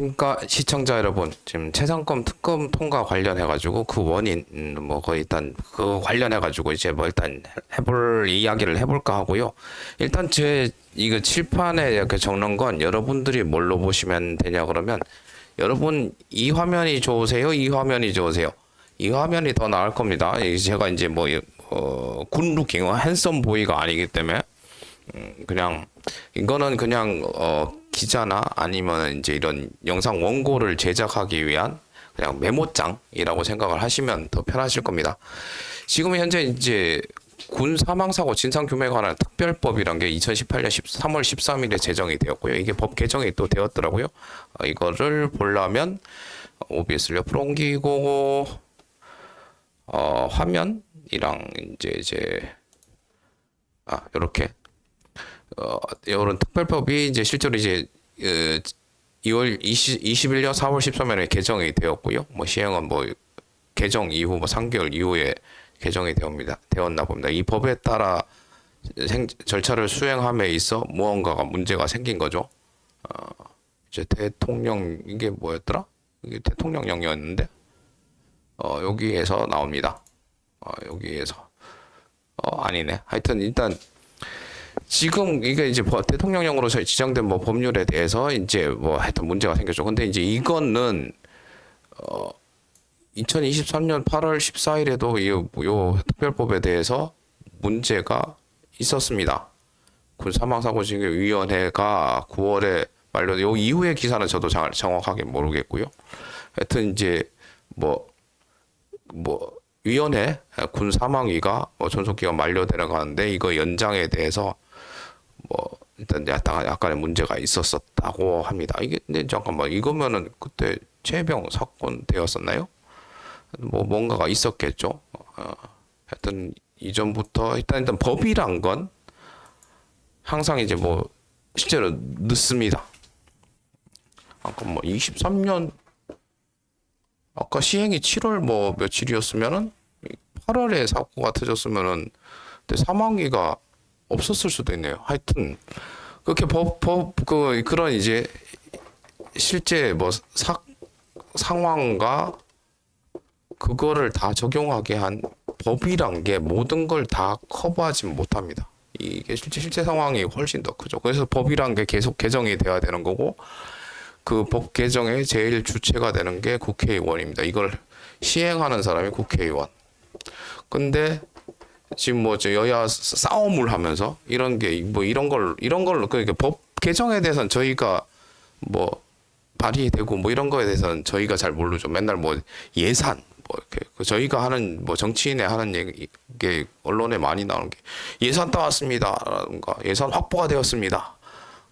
안녕하십니까 시청자 여러분. 지금 최상검 특검 통과 관련해 가지고 그 원인 뭐 거의 일단 그 관련해 가지고 이제 뭐 일단 해볼 이야기를 해볼까 하고요. 일단 제 이거 칠판에 이렇게 적는 건 여러분들이 뭘로 보시면 되냐 그러면, 여러분 이 화면이 좋으세요? 이 화면이 좋으세요? 이 화면이 더 나을 겁니다. 제가 이제 뭐 굿루킹 핸섬 보이가 아니기 때문에 그냥 이거는 그냥 기자나 아니면 이제 이런 영상 원고를 제작하기 위한 그냥 메모장이라고 생각을 하시면 더 편하실 겁니다. 지금 현재 이제 군 사망사고 진상규명에 관한 특별법이란 게 2018년 3월 13일에 제정이 되었고요. 이게 법 개정이 또 되었더라고요. 이거를 보려면 OBS를 옆으로 옮기고 화면이랑 이제 이렇게 이런 특별법이 이제 실제로 이제 2월 21년 4월 13일에 개정이 되었고요. 뭐 시행은 뭐 개정 이후 뭐 3개월 이후에 개정이 되었나 봅니다. 이 법에 따라 절차를 수행함에 있어 무언가가 문제가 생긴 거죠. 이제 대통령 이게 뭐였더라? 이게 대통령령이었는데 여기에서 나옵니다. 여기에서 아니네. 하여튼 일단 지금 이게 이제 대통령령으로 지정된 뭐 법률에 대해서 이제 뭐 하여튼 문제가 생겼죠. 근데 이제 이거는 2023년 8월 14일에도 요 특별법에 대해서 문제가 있었습니다. 군 사망사고징계위원회가 9월에 만료, 요 이후의 기사는 저도 정확하게 모르겠고요. 하여튼 이제 뭐 위원회 군 사망위가 존속기간 만료되는 가는데 이거 연장에 대해서 뭐 일단 약간의 문제가 있었다고 합니다. 이게 근데 잠깐만, 이거면은 그때 최병 사건 되었었나요? 뭐 뭔가가 있었겠죠. 하여튼 이전부터 일단 법이란 건 항상 이제 뭐 실제로 늦습니다. 아까 뭐 23년 아까 시행이 7월 뭐 며칠이었으면은 8월에 사고가 터졌으면은 그때 사망기가 없었을 수도 있네요. 하여튼 그렇게 그런 이제 실제 뭐 상황과 그거를 다 적용하게 한 법이란 게 모든 걸 다 커버하지 못합니다. 이게 실제 상황이 훨씬 더 크죠. 그래서 법이란 게 계속 개정이 돼야 되는 거고, 그 법 개정의 제일 주체가 되는 게 국회의원입니다. 이걸 시행하는 사람이 국회의원. 근데 지금 뭐 여야 싸움을 하면서 이런 게 뭐 이런 걸로 그러니까 법 개정에 대해서는 저희가 뭐 발의되고 뭐 이런 거에 대해서는 저희가 잘 모르죠. 맨날 뭐 예산 뭐 이렇게 저희가 하는 뭐 정치인의 하는 얘기 게 언론에 많이 나오는 게 예산 따왔습니다라든가 예산 확보가 되었습니다.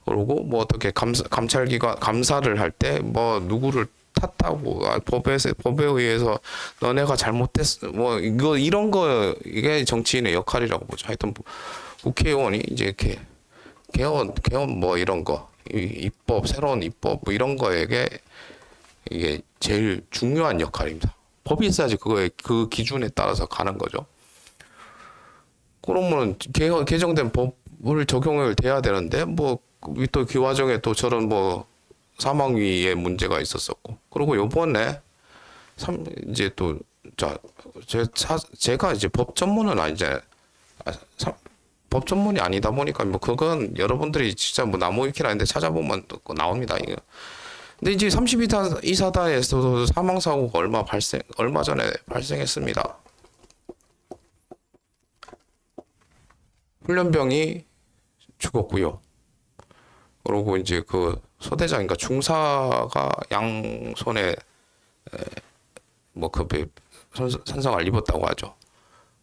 그리고 뭐 어떻게 감찰기관 감사를 할 때 뭐 누구를 탔다고 법에 의해서 너네가 잘못됐어 뭐 이런 거 이게 정치인의 역할이라고 보죠. 하여튼 국회의원이 이제 이렇게 개헌 뭐 이런 거 입법 새로운 입법 뭐 이런 거에게 이게 제일 중요한 역할입니다. 법이 있어야지 그거에 그 기준에 따라서 가는 거죠. 그러면 개정된 법을 적용을 돼야 되는데 뭐 또 그 와중에 또 저런 뭐 사망위에 문제가 있었었고, 그리고 요번에 이제 또 제가 이제 법 전문은 아니잖아요. 법 전문이 아니다 보니까 뭐 그건 여러분들이 진짜 뭐 나무위키라는데 찾아보면 또 나옵니다. 이거. 근데 이제 32사단에서도 사망 사고가 얼마 전에 발생했습니다. 훈련병이 죽었고요. 그리고 이제 그 소대장인가 중사가 양손에 뭐 그 산성을 입었다고 하죠.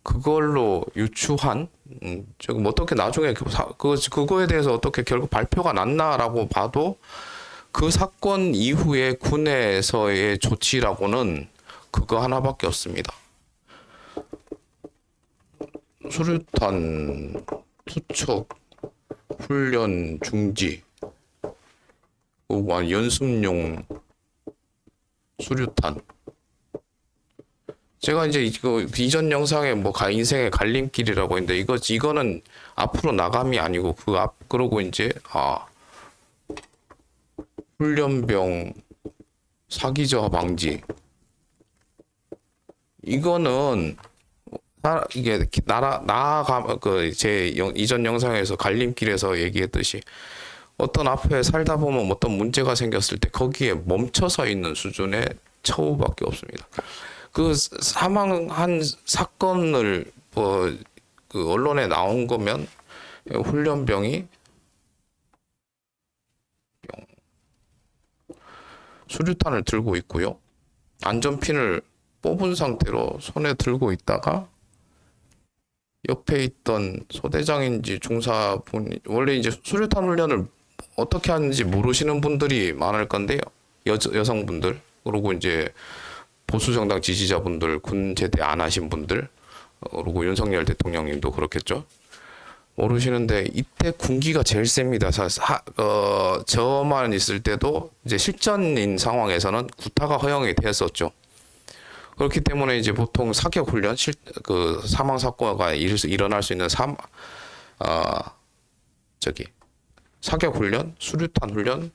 그걸로 유추한 지금 어떻게 나중에 그거에 대해서 어떻게 결국 발표가 났나라고 봐도 그 사건 이후에 군에서의 조치라고는 그거 하나밖에 없습니다. 수류탄 투척 훈련 중지, 연습용 수류탄. 제가 이제 이거 이전 영상에 뭐 인생의 갈림길이라고 했는데 이거는 앞으로 나감이 아니고 그러고 이제 훈련병 사기저하 방지. 이거는 이게 나아가 제 이전 영상에서 갈림길에서 얘기했듯이 어떤 앞에 살다 보면 어떤 문제가 생겼을 때 거기에 멈춰서 있는 수준의 처우밖에 없습니다. 그 사망한 사건을 그 언론에 나온 거면 훈련병이 수류탄을 들고 있고요. 안전핀을 뽑은 상태로 손에 들고 있다가 옆에 있던 소대장인지 중사분, 원래 이제 수류탄 훈련을 어떻게 하는지 모르시는 분들이 많을 건데요. 여성분들, 그리고 이제 보수정당 지지자분들, 군 제대 안 하신 분들, 그리고 윤석열 대통령님도 그렇겠죠. 모르시는데 이때 군기가 제일 셉니다. 저만 있을 때도 이제 실전인 상황에서는 구타가 허용이 되었었죠. 그렇기 때문에 이제 보통 사격 훈련, 그 사망 사고가 일어날 수 있는 사격 훈련, 수류탄 훈련,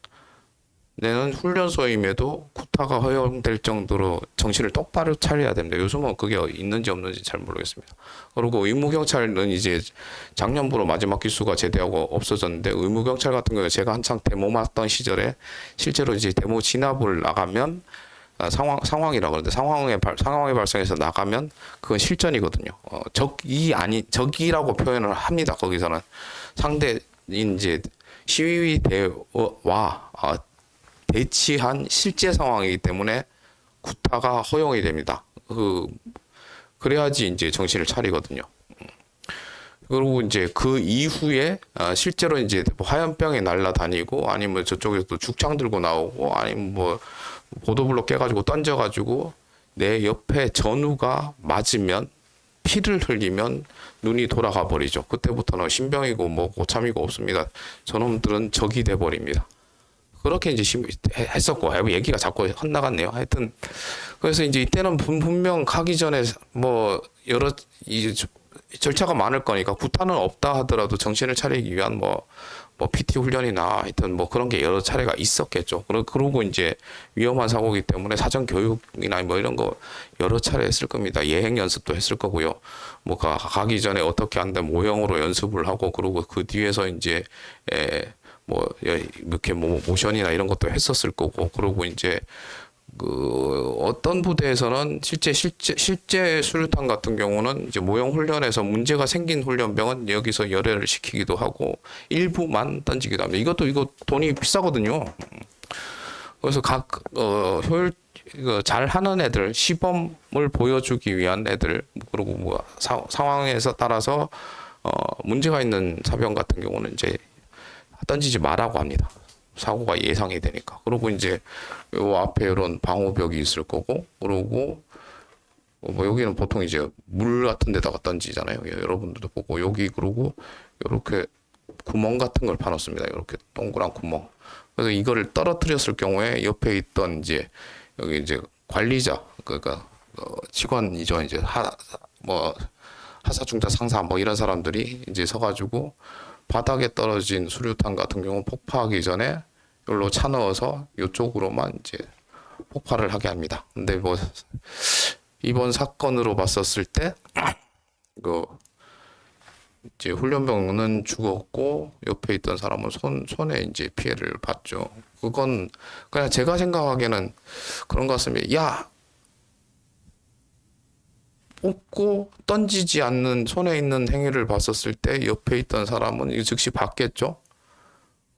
내는 훈련소임에도 구타가 허용될 정도로 정신을 똑바로 차려야 됩니다. 요즘은 그게 있는지 없는지 잘 모르겠습니다. 그리고 의무경찰은 이제 작년부로 마지막 기수가 제대하고 없어졌는데, 의무경찰 같은 경우에 제가 한창 데모 맞던 시절에 실제로 이제 데모 진압을 나가면 상황이라고 그러는데, 상황의 발생해서 나가면 그건 실전이거든요. 적이라고 표현을 합니다. 거기서는 상대인 이제 시위대와 대치한 실제 상황이기 때문에 구타가 허용이 됩니다. 그래야지 이제 정신을 차리거든요. 그리고 이제 그 이후에 실제로 이제 화염병이 날아다니고, 아니면 저쪽에서 죽창 들고 나오고, 아니면 뭐 보도블록 깨가지고 던져가지고 내 옆에 전우가 맞으면 피를 흘리면 눈이 돌아가 버리죠. 그때부터는 신병이고 뭐 고참이고 없습니다. 저놈들은 적이 돼 버립니다. 그렇게 이제 했었고, 얘기가 자꾸 헛나갔네요. 하여튼 그래서 이제 이때는 분명 가기 전에 뭐 여러 절차가 많을 거니까 구타는 없다 하더라도 정신을 차리기 위한 뭐 PT 훈련이나 하여튼 뭐 그런 게 여러 차례가 있었겠죠. 그러고 이제 위험한 사고이기 때문에 사전 교육이나 뭐 이런 거 여러 차례 했을 겁니다. 예행 연습도 했을 거고요. 뭐 가기 전에 어떻게 한다 모형으로 연습을 하고, 그리고 그 뒤에서 이제 뭐 이렇게 뭐 모션이나 이런 것도 했었을 거고, 그리고 이제 그 어떤 부대에서는 실제 수류탄 같은 경우는 이제 모형 훈련에서 문제가 생긴 훈련병은 여기서 열애를 시키기도 하고 일부만 던지기도 합니다. 이거 돈이 비싸거든요. 그래서 효율 잘 하는 애들, 시범을 보여주기 위한 애들, 그리고 뭐 상황에서 따라서 문제가 있는 사병 같은 경우는 이제 던지지 말라고 합니다. 사고가 예상이 되니까. 그리고 이제 요 앞에 이런 방호벽이 있을 거고, 그리고 뭐 여기는 보통 이제 물 같은 데다가 던지잖아요. 여러분들도 보고, 여기 그리고 이렇게 구멍 같은 걸 파놓습니다. 이렇게 동그란 구멍. 그래서 이거를 떨어뜨렸을 경우에 옆에 있던 이제 여기 이제 관리자, 그러니까 직원이죠. 이제 하사, 중자, 상사 뭐 이런 사람들이 이제 서가지고 바닥에 떨어진 수류탄 같은 경우 폭파하기 전에 여기로 차 넣어서 이쪽으로만 이제 폭발을 하게 합니다. 근데 뭐 이번 사건으로 봤었을 때 그 이제 훈련병은 죽었고 옆에 있던 사람은 손에 이제 피해를 봤죠. 그건 그냥 제가 생각하기에는 그런 것 같습니다. 야, 뽑고 던지지 않는 손에 있는 행위를 봤었을 때 옆에 있던 사람은 즉시 봤겠죠.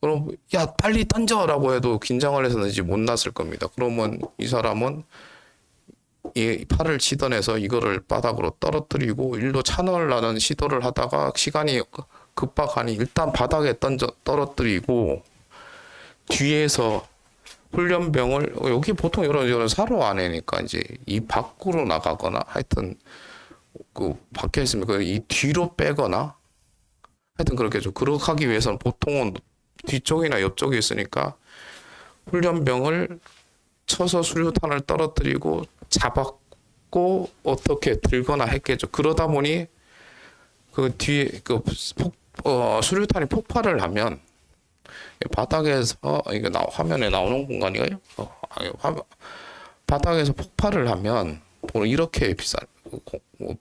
그럼 야 빨리 던져라고 해도 긴장을 해서는 이제 못 났을 겁니다. 그러면 이 사람은 이 팔을 치던해서 이거를 바닥으로 떨어뜨리고 일로 차널라는 시도를 하다가 시간이 급박하니 일단 바닥에 떨어뜨리고 뒤에서 훈련병을, 여기 보통 이런 사로 안에니까 이제 이 밖으로 나가거나 하여튼 그 밖에 있으면 이 뒤로 빼거나 하여튼 그렇겠죠. 그렇게 하기 위해서는 보통은 뒤쪽이나 옆쪽에 있으니까 훈련병을 쳐서 수류탄을 떨어뜨리고 잡았고 어떻게 들거나 했겠죠. 그러다 보니 그 뒤에 수류탄이 폭발을 하면 바닥에서 이게 화면에 나오는 공간이에요. 바닥에서 폭발을 하면 보통 이렇게 비싼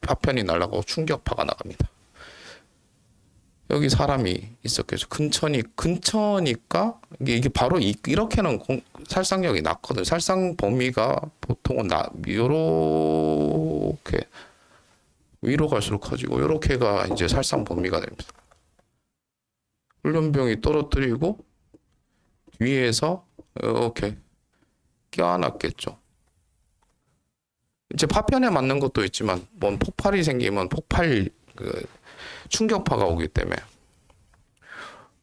파편이 날아가고 충격파가 나갑니다. 여기 사람이 있었겠죠. 근처니까 이게 바로 이렇게는 살상력이 낮거든. 살상 범위가 보통은 요렇게 위로 갈수록 커지고 요렇게가 이제 살상 범위가 됩니다. 훈련병이 떨어뜨리고 위에서 이렇게 껴안았겠죠. 이제 파편에 맞는 것도 있지만 뭔 폭발이 생기면 충격파가 오기 때문에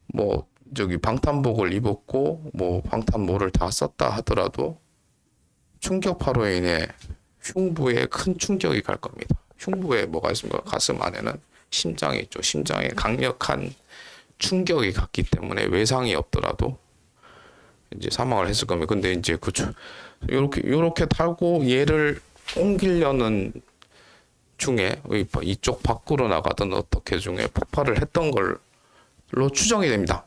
뭐 저기 방탄복을 입었고 뭐 방탄모를 다 썼다 하더라도 충격파로 인해 흉부에 큰 충격이 갈 겁니다. 흉부에 뭐가 있습니까? 가슴 안에는 심장이 있죠. 심장에 강력한 충격이 갔기 때문에 외상이 없더라도 이제 사망을 했을 겁니다. 근데 이제 요렇게 달고 얘를 옮기려는 중에 이쪽 밖으로 나가던 어떻게 중에 폭발을 했던 걸로 추정이 됩니다.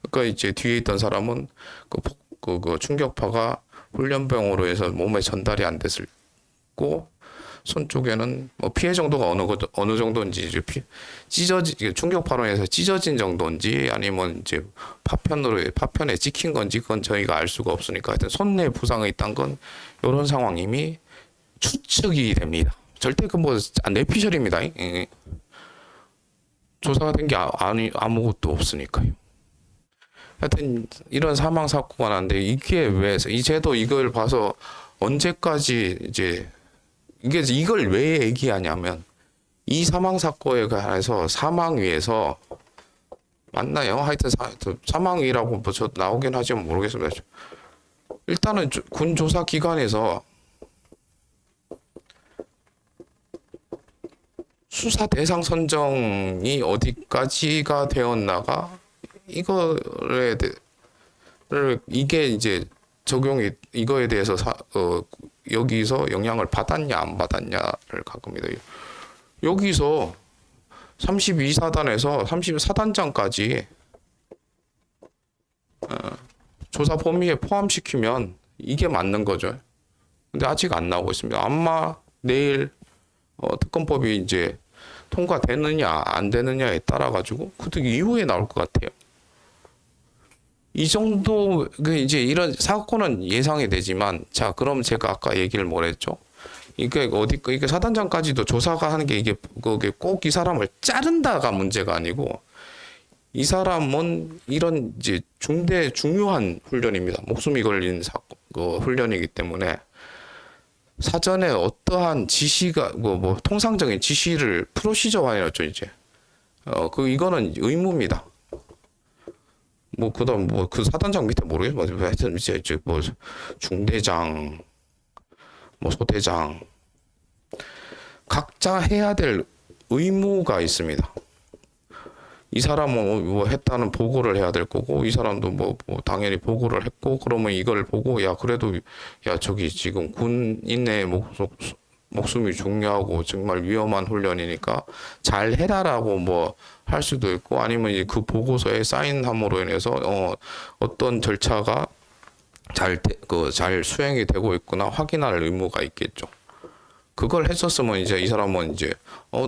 그러니까 이제 뒤에 있던 사람은 그 충격파가 훈련병으로 해서 몸에 전달이 안 됐고 손 쪽에는 뭐 피해 정도가 어느 정도인지 이제 충격파로 해서 찢어진 정도인지 아니면 이제 파편에 찍힌 건지 그건 저희가 알 수가 없으니까 하여튼 손에 부상이 있단 건 이런 상황임이 추측이 됩니다. 절대 뇌피셜입니다. 조사가 된 게 아무것도 없으니까요. 하여튼 이런 사망 사고가 났는데 이게 왜 이제도 이걸 봐서 언제까지 이제 이걸 왜 얘기하냐면 이 사망 사고에 관해서 사망위에서 맞나요? 하여튼 사망위라고 뭐 저 나오긴 하지만 모르겠습니다. 일단은 군 조사 기관에서 수사 대상 선정이 어디까지가 되었나가 이게 이제 이거에 대해서 여기서 영향을 받았냐 안 받았냐를 갈 겁니다. 여기서 32사단에서 34단장까지 조사 범위에 포함시키면 이게 맞는 거죠. 근데 아직 안 나오고 있습니다. 아마 내일 특검법이 이제 통과되느냐 안 되느냐에 따라 가지고 그 이후에 나올 것 같아요. 이 정도 이제 이런 사건은 예상이 되지만 자 그럼 제가 아까 얘기를 뭐랬죠? 이게 이게 사단장까지도 조사가 하는 게 이게 그게 꼭 이 사람을 자른다가 문제가 아니고 이 사람은 이런 이제 중요한 훈련입니다. 목숨이 걸린 훈련이기 때문에 사전에 어떠한 지시가 뭐 통상적인 지시를 프로시저화해놨죠 이제 이거는 의무입니다. 뭐 그다음 뭐 그 사단장 밑에 모르겠어요. 하여튼 이제 뭐 중대장 뭐 소대장 각자 해야 될 의무가 있습니다. 이 사람은 뭐 했다는 보고를 해야 될 거고 이 사람도 뭐 당연히 보고를 했고 그러면 이걸 보고 야 그래도 야 저기 지금 군인의 목숨이 중요하고 정말 위험한 훈련이니까 잘 해라라고 뭐 할 수도 있고 아니면 그 보고서에 사인함으로 인해서 어떤 절차가 잘 수행이 되고 있구나 확인할 의무가 있겠죠. 그걸 했었으면 이제 이 사람은 이제 너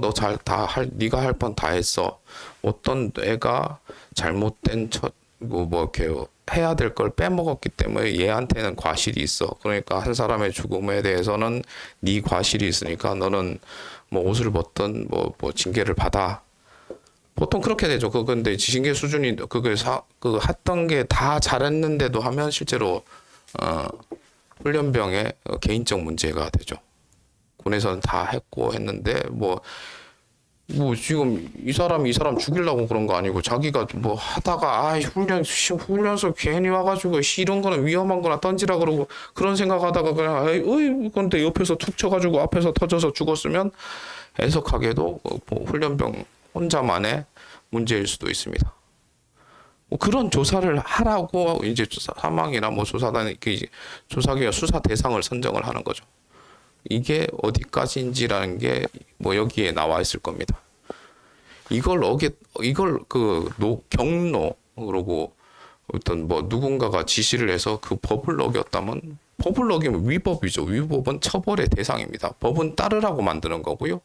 네가 할 뻔 다 했어. 어떤 애가 잘못된 뭐 이렇게 해야 될 걸 빼먹었기 때문에 얘한테는 과실이 있어. 그러니까 한 사람의 죽음에 대해서는 네 과실이 있으니까 너는 뭐 옷을 벗든 뭐 징계를 받아. 보통 그렇게 되죠. 근데 징계 수준이 했던 게 다 잘했는데도 하면 실제로 훈련병의 개인적 문제가 되죠. 군에서는 다 했는데 뭐 지금 이 사람 죽이려고 그런 거 아니고 자기가 뭐 하다가 훈련소 괜히 와가지고 이런 거는 위험한 거나 던지라 그러고 그런 생각하다가 그냥 근데 옆에서 툭 쳐가지고 앞에서 터져서 죽었으면 애석하게도 훈련병 혼자만의 문제일 수도 있습니다. 뭐 그런 조사를 하라고 이제 사망이나 뭐 조사기가 수사 대상을 선정을 하는 거죠. 이게 어디까지인지라는 게 뭐 여기에 나와 있을 겁니다. 경로 그러고 어떤 뭐 누군가가 지시를 해서 그 법을 어겼다면 법을 어기면 위법이죠. 위법은 처벌의 대상입니다. 법은 따르라고 만드는 거고요.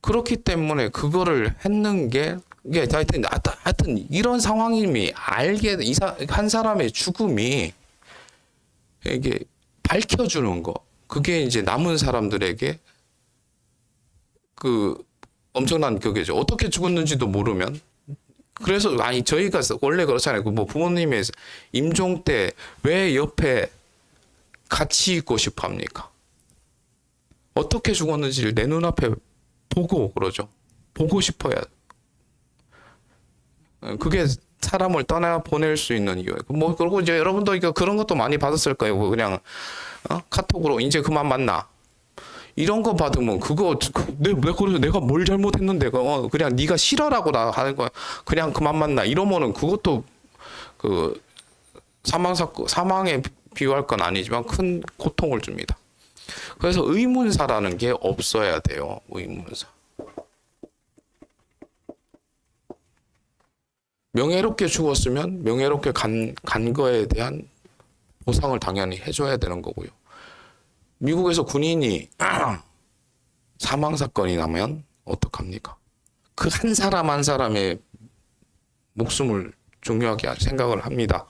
그렇기 때문에 그거를 했는 게 이게 하여튼 이런 상황임이 알게 한 사람의 죽음이 이게 밝혀주는 거 그게 이제 남은 사람들에게 그 엄청난 그게죠. 어떻게 죽었는지도 모르면 그래서 아니 저희가 원래 그렇잖아요. 그 뭐 부모님의 임종 때 왜 옆에 같이 있고 싶어 합니까? 어떻게 죽었는지를 내 눈앞에 보고 그러죠. 보고 싶어야. 그게 사람을 떠나 보낼 수 있는 이유예요. 뭐 그리고 이제 여러분도 이거 그런 것도 많이 받았을 거예요. 그냥 카톡으로 이제 그만 만나. 이런 거 받으면 그거 그래서 내가 뭘 잘못했는데 그냥 네가 싫어라고 나 하는 거야. 그냥 그만 만나. 이러면은 그것도 그 사망에 비유할 건 아니지만 큰 고통을 줍니다. 그래서 의문사라는 게 없어야 돼요. 의문사. 명예롭게 죽었으면 명예롭게 간 거에 대한 보상을 당연히 해줘야 되는 거고요. 미국에서 군인이 사망 사건이 나면 어떡합니까? 그 한 사람 한 사람의 목숨을 중요하게 생각을 합니다.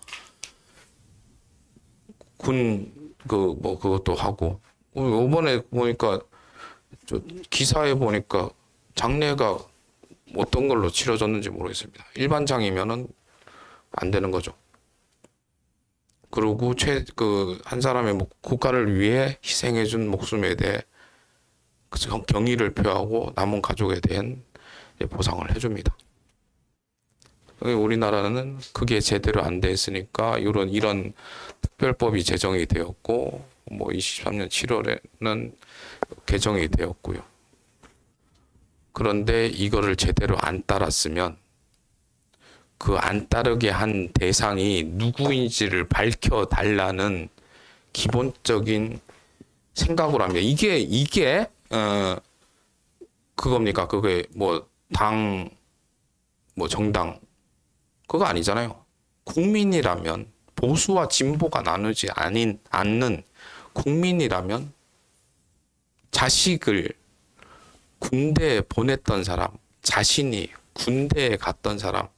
그것도 하고 이번에 보니까 기사에 보니까 장례가 어떤 걸로 치러졌는지 모르겠습니다. 일반장이면은 안 되는 거죠. 그리고 한 사람의 국가를 위해 희생해준 목숨에 대해 경의를 표하고 남은 가족에 대한 보상을 해줍니다. 우리나라는 그게 제대로 안 돼 있으니까 이런 특별법이 제정이 되었고, 뭐 23년 7월에는 개정이 되었고요. 그런데 이거를 제대로 안 따랐으면 그 안 따르게 한 대상이 누구인지를 밝혀달라는 기본적인 생각으로 합니다. 이게 그겁니까? 그게 정당 그거 아니잖아요. 국민이라면 보수와 진보가 나누지 않는 국민이라면 자식을 군대에 보냈던 사람, 자신이 군대에 갔던 사람,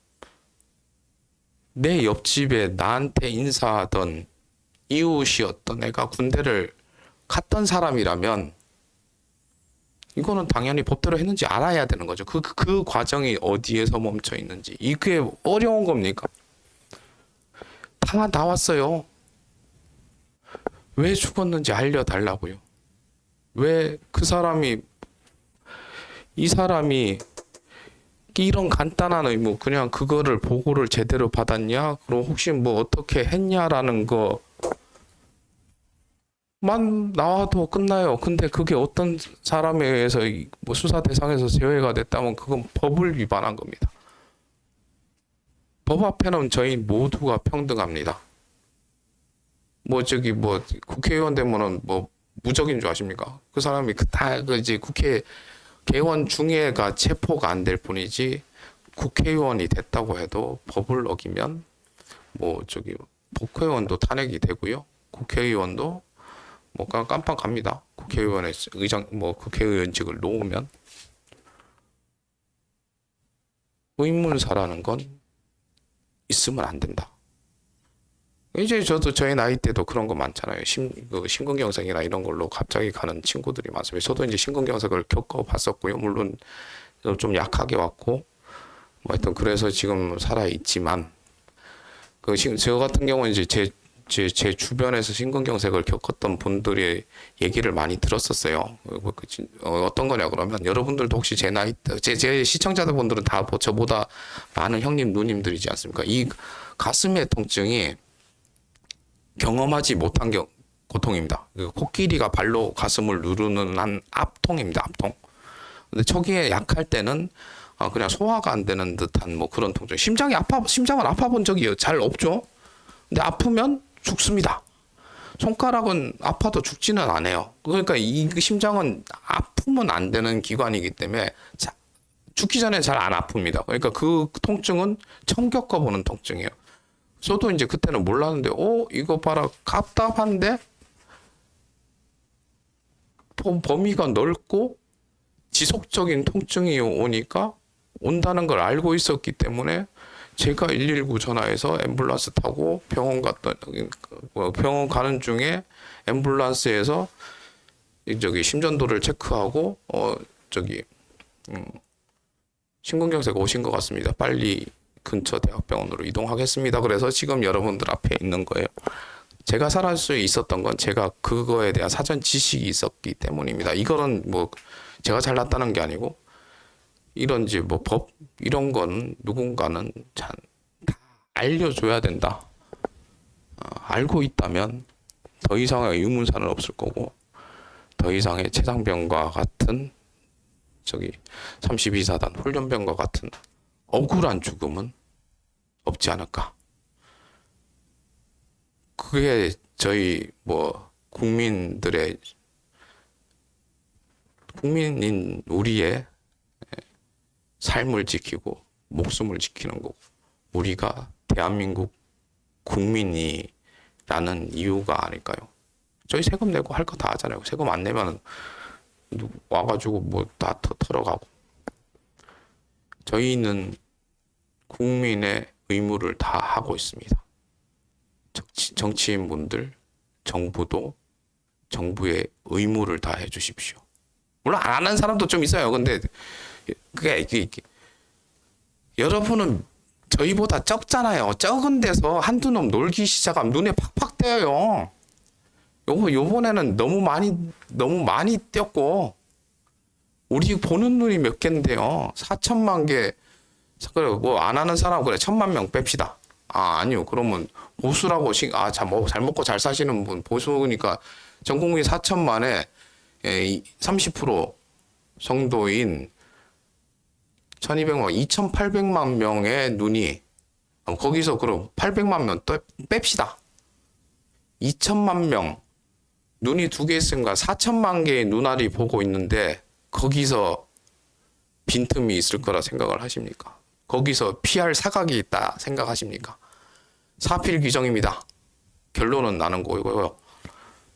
내 옆집에 나한테 인사하던 이웃이었던 애가 군대를 갔던 사람이라면 이거는 당연히 법대로 했는지 알아야 되는 거죠. 그 과정이 어디에서 멈춰 있는지. 이게 어려운 겁니까? 다 나왔어요. 왜 죽었는지 알려달라고요. 왜 이 사람이 이런 간단한 의무, 그냥 그거를 보고를 제대로 받았냐? 그럼 혹시 어떻게 했냐라는 거만 나와도 끝나요. 근데 그게 어떤 사람에 의해서 수사 대상에서 제외가 됐다면 그건 법을 위반한 겁니다. 법 앞에는 저희 모두가 평등합니다. 국회의원 되면은 무적인 줄 아십니까? 그 사람이 이제 국회의원 중에가 체포가 안 될 뿐이지 국회의원이 됐다고 해도 법을 어기면 국회의원도 탄핵이 되고요. 국회의원도 깜빵 갑니다. 국회의원의 국회의원직을 놓으면 의문사라는 건 있으면 안 된다. 이제 저도 저희 나이 때도 그런 거 많잖아요. 심근경색이나 이런 걸로 갑자기 가는 친구들이 많습니다. 저도 이제 심근경색을 겪어봤었고요. 물론 좀 약하게 왔고, 하여튼 그래서 지금 살아있지만, 저 같은 경우는 이제 제 주변에서 심근경색을 겪었던 분들의 얘기를 많이 들었었어요. 어떤 거냐 그러면 여러분들도 혹시 제 나이 제 시청자분들은 다 저보다 많은 형님 누님들이지 않습니까? 이 가슴의 통증이 경험하지 못한 고통입니다. 코끼리가 발로 가슴을 누르는 한 압통입니다. 압통. 근데 초기에 약할 때는 그냥 소화가 안 되는 듯한 그런 통증. 심장은 아파본 적이 잘 없죠. 근데 아프면 죽습니다. 손가락은 아파도 죽지는 않아요. 그러니까 이 심장은 아프면 안 되는 기관이기 때문에 죽기 전에 잘 안 아픕니다. 그러니까 그 통증은 처음 겪어보는 통증이에요. 저도 이제 그때는 몰랐는데, 이거 봐라, 답답한데? 범위가 넓고 지속적인 통증이 오니까 온다는 걸 알고 있었기 때문에 제가 119 전화해서 앰뷸런스 타고 병원 가는 중에 앰뷸런스에서 저기 심전도를 체크하고 심근경색 오신 것 같습니다. 빨리 근처 대학병원으로 이동하겠습니다. 그래서 지금 여러분들 앞에 있는 거예요. 제가 살아날 수 있었던 건 제가 그거에 대한 사전 지식이 있었기 때문입니다. 이거는 뭐 제가 잘났다는 게 아니고 이런지 뭐 법 이런 건 누군가는 다 알려줘야 된다. 알고 있다면 더 이상의 의문사는 없을 거고 더 이상의 최상병과 같은 32사단 훈련병과 같은 억울한 죽음은 없지 않을까. 그게 저희 국민인 우리의 삶을 지키고 목숨을 지키는 거고 우리가 대한민국 국민이라는 이유가 아닐까요? 저희 세금 내고 할 거 다 하잖아요. 세금 안 내면 와가지고 뭐 다 털어가고. 저희는 국민의 의무를 다 하고 있습니다. 정치인분들, 정부도 정부의 의무를 다 해주십시오. 물론 안 하는 사람도 좀 있어요. 근데 이게 여러분은 저희보다 적잖아요. 적은 데서 한두 놈 놀기 시작하면 눈에 팍팍 떼어요. 요번에는 너무 많이 떼었고 우리 보는 눈이 몇 갠데요. 4천만 개. 그래 뭐 안 하는 사람 그래 1,000만 명 뺍시다. 아니요. 그러면 보수라고 잘 먹고 잘 사시는 분 보수니까 전 국민 4천만에 30% 정도인 1,200만 2,800만 명의 눈이 거기서 그럼 800만 명 또 뺍시다. 2천만 명 눈이 두 개 있으니까 4천만 개의 눈알이 보고 있는데 거기서 빈틈이 있을 거라 생각을 하십니까? 거기서 피할 사각이 있다 생각하십니까? 사필 규정입니다. 결론은 나는 거고요.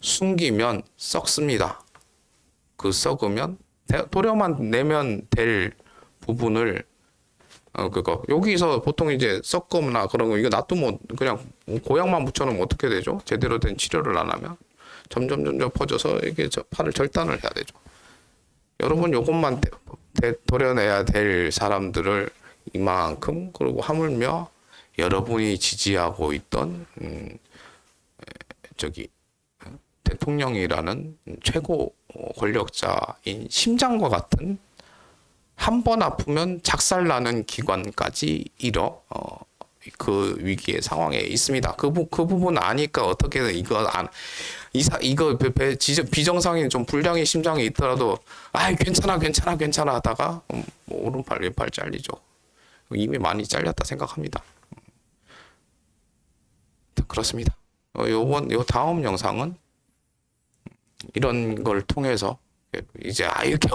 숨기면 썩습니다. 그 썩으면 도려만 내면 될 부분을 여기서 보통 이제 썩거나 그런 거 이거 놔두면 그냥 고약만 붙여놓으면 어떻게 되죠? 제대로 된 치료를 안 하면 점점 퍼져서 이게 팔을 절단을 해야 되죠. 여러분 요것만 도려내야 될 사람들을 이만큼 그리고 하물며 여러분이 지지하고 있던 대통령이라는 최고 권력자인 심장과 같은 한 번 아프면 작살나는 기관까지 그 위기의 상황에 있습니다. 그 부분 아니까 어떻게든 이거 비정상인 좀 불량의 심장이 있더라도 괜찮아 하다가 오른팔 왼팔 잘리죠. 이미 많이 잘렸다 생각합니다. 그렇습니다. 요 다음 영상은 이런 걸 통해서 이제 이렇게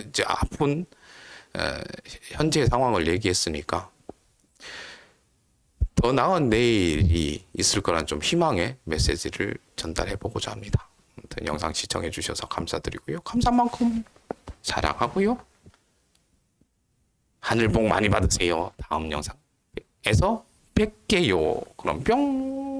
이제 아픈 현재의 상황을 얘기했으니까 더 나은 내일이 있을 거란 좀 희망의 메시지를 전달해 보고자 합니다. 아무튼 영상 시청해 주셔서 감사드리고요. 감사한 만큼 사랑하고요. 하늘 복 많이 받으세요. 다음 영상에서 뵐게요. 그럼 뿅.